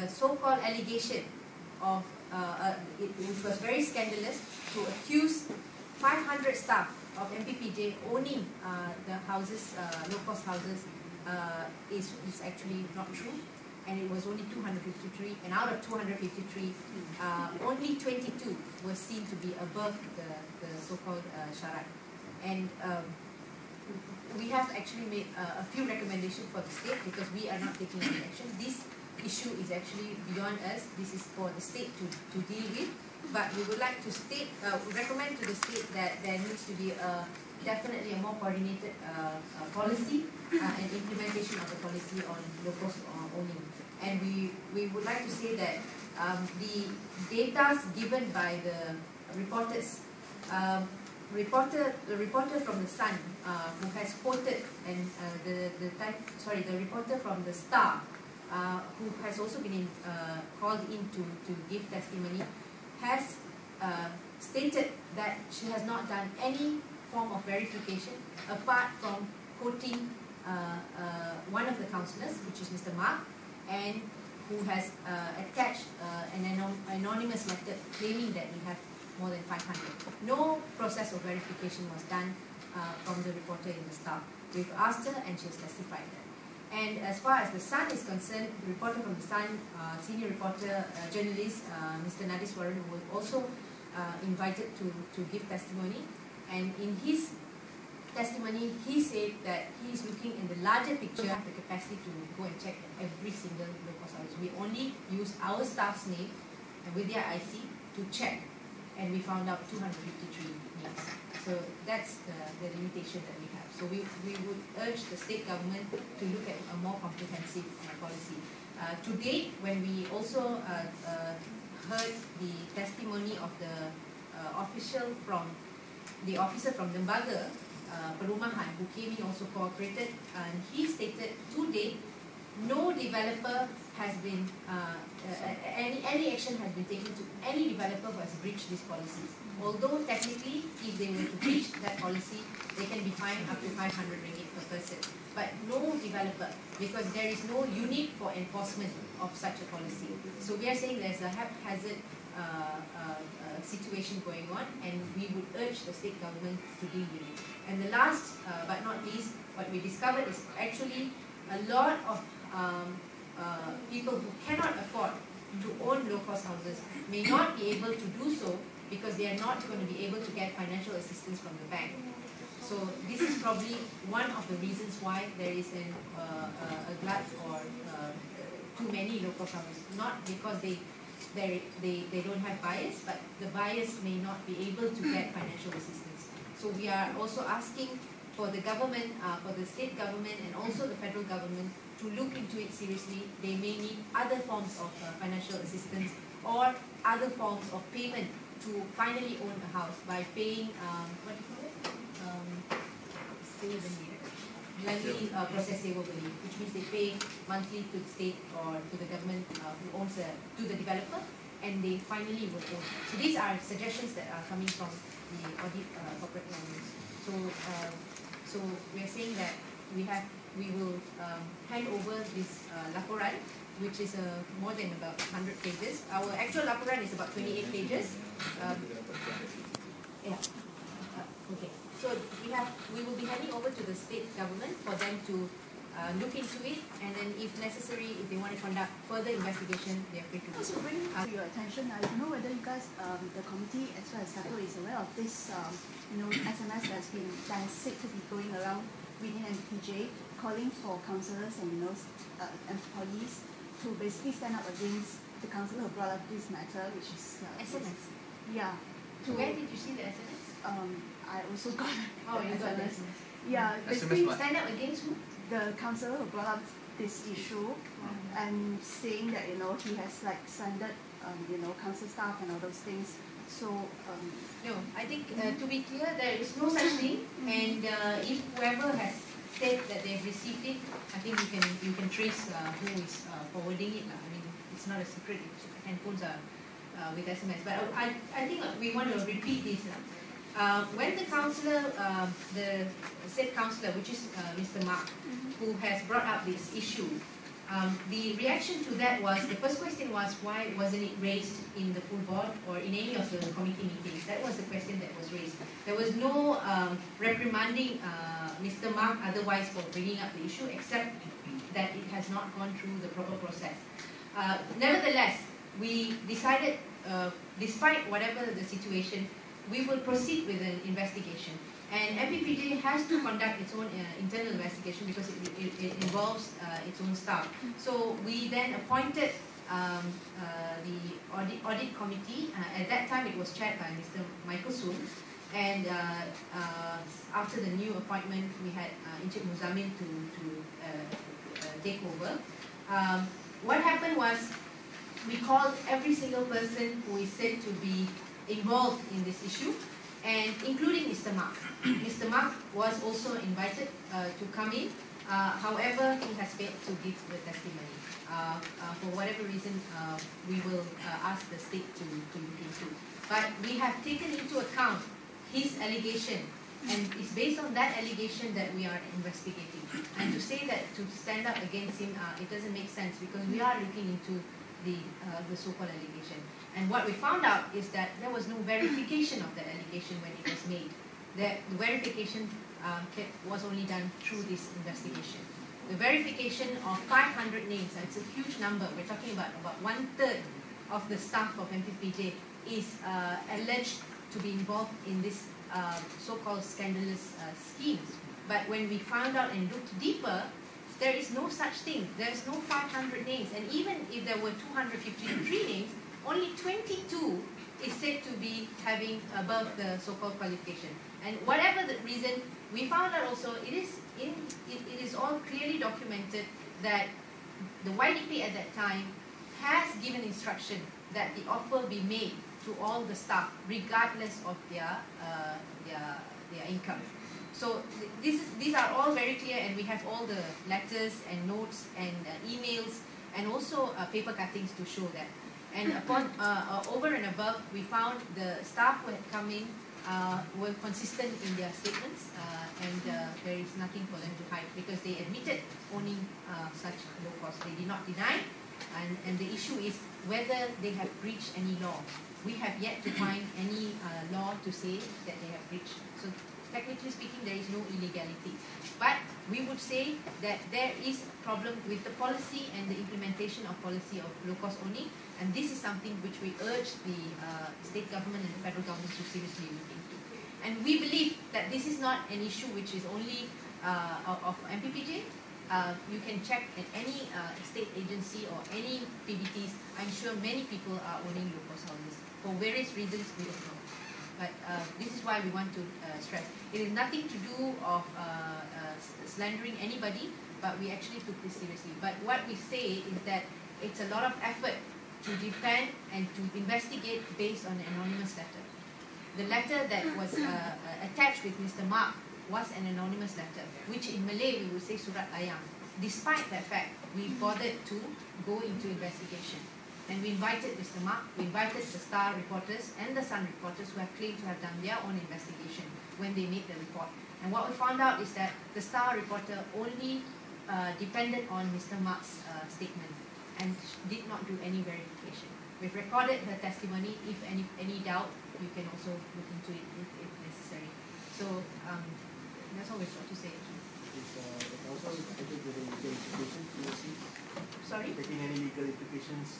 the so-called allegation of, which was very scandalous, to accuse 500 staff of MBPJ owning the houses, low-cost houses, is actually not true. And it was only 253, and out of 253, only 22 were seen to be above the so-called syarat. And we have actually made a few recommendations for the state, because we are not taking any action. This issue is actually beyond us. This is for the state to deal with. But we would like to recommend to the state that there needs to be definitely a more coordinated policy and implementation of the policy on low-cost owning. And we would like to say that the data given by the reporters, the reporter from the Sun who has quoted, and the reporter from the Star who has also been called in to give testimony, has stated that she has not done any form of verification apart from quoting one of the councillors, which is Mr. Mark, and who has attached an anonymous letter claiming that we have more than 500. No process of verification was done from the reporter in the Star. We've asked her and she has testified that. And as far as the Sun is concerned, the reporter from the Sun, senior reporter, journalist, Mr. Nadiswaran, was also invited to give testimony. And in his testimony, he said that he is looking in the larger picture, the capacity to go and check every single low-cost house. We only use our staff's name and with their IC to check, and we found out 253 names. So that's the limitation that we have. So we would urge the state government to look at a more comprehensive policy. To date, when we also heard the testimony of the officer from Lembaga Perumahan, who came in, also cooperated, and he stated to date no developer has been any action has been taken to any developer who has breached these policies. Although technically, if they were to breach that policy, they can be fined up to 500 ringgit per person. But no developer, because there is no unit for enforcement of such a policy. So we are saying there's a haphazard situation going on, and we would urge the state government to deal with it. And the last but not least, what we discovered is actually a lot of people who cannot afford to own low-cost houses may not be able to do so because they are not going to be able to get financial assistance from the bank. So this is probably one of the reasons why there is a glut or too many low-cost houses. Not because they don't have buyers, but the buyers may not be able to get financial assistance. So we are also asking for the government, for the state government and also the federal government to look into it seriously. They may need other forms of financial assistance or other forms of payment to finally own a house by paying, what do you call it? Process sewa beli, which means they pay monthly to the state or to the government who owns to the developer, and they finally will own. So these are suggestions that are coming from the audit corporate landlords. So we are saying that we will hand over this laporan, which is more than about 100 pages. Our actual laporan is about 28 pages. Okay. So we will be handing over to the state government for them to look into it, and then if necessary, if they want to conduct further investigation, they are free to do so. Also bring to your attention, I don't know whether you guys, the committee as well as Dato is aware of this, SMS that's been said to be going around within MBPJ, calling for councillors and employees to basically stand up against the councillor who brought up this matter, which is SMS. Yeah. Where did you see the SMS? I also got you got the SMS. Yeah, basically stand up against who? The councillor who brought up this issue, and saying that he has slandered council staff and all those things. So no, I think to be clear, there is no such thing, and if whoever has said that they've received it, I think you can trace who is forwarding it. I mean, it's not a secret. Handphones are with SMS, but I think we want to repeat this. When the councillor, the said councillor, which is Mr. Mark, who has brought up this issue, The reaction to that was, the first question was, why wasn't it raised in the full board or in any of the committee meetings? That was the question that was raised. There was no reprimanding Mr. Mark otherwise for bringing up the issue, except that it has not gone through the proper process. Nevertheless, we decided, despite whatever the situation, we will proceed with an investigation. And MBPJ has to conduct its own internal investigation because it involves its own staff. So we then appointed the audit committee. At that time, it was chaired by Mr. Michael Soon. And after the new appointment, we had Encik Muzamin to take over. What happened was, we called every single person who is said to be involved in this issue, and including Mr. Mark. Mr. Mark was also invited to come in. However, he has failed to give the testimony. For whatever reason, we will ask the state to look into. But we have taken into account his allegation, and it's based on that allegation that we are investigating. And to say that, to stand up against him, it doesn't make sense, because we are looking into the so-called allegation. And what we found out is that there was no verification of that allegation when it was made. The verification was only done through this investigation. The verification of 500 names, and it's a huge number, we're talking about 1/3 of the staff of MBPJ is alleged to be involved in this so-called scandalous schemes. But when we found out and looked deeper, there is no such thing. There's no 500 names. And even if there were 253 names, only 22 is said to be having above the so-called qualification. And whatever the reason, we found out also, it is all clearly documented that the YDP at that time has given instruction that the offer be made to all the staff, regardless of their income. So these are all very clear, and we have all the letters and notes and emails, and also paper cuttings to show that. And upon over and above, we found the staff who had come in were consistent in their statements, and there is nothing for them to hide, because they admitted owning such low cost. They did not deny, and the issue is whether they have breached any law. We have yet to find any law to say that they have breached. So technically speaking, there is no illegality. But we would say that there is a problem with the policy and the implementation of policy of low-cost owning, and this is something which we urge the state government and the federal government to seriously look into. And we believe that this is not an issue which is only of MBPJ. You can check at any state agency or any PBTs. I'm sure many people are owning low-cost houses. For various reasons, we don't know. But this is why we want to stress. It is nothing to do of slandering anybody, but we actually took this seriously. But what we say is that it's a lot of effort to defend and to investigate based on an anonymous letter. The letter that was attached with Mr. Mark was an anonymous letter, which in Malay we would say surat layang. Despite that fact, we bothered to go into investigation. And we invited Mr. Mark, we invited the Star reporters and the Sun reporters who have claimed to have done their own investigation when they made the report. And what we found out is that the Star reporter only depended on Mr. Mark's statement and did not do any verification. We've recorded her testimony. If any doubt, you can also look into it if necessary. So that's all we've got to say. Sorry? Taking any legal implications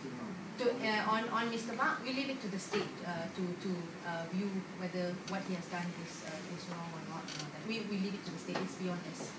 on Mr. Mark, we leave it to the state to view whether what he has done is wrong or not. We leave it to the state. It's beyond us.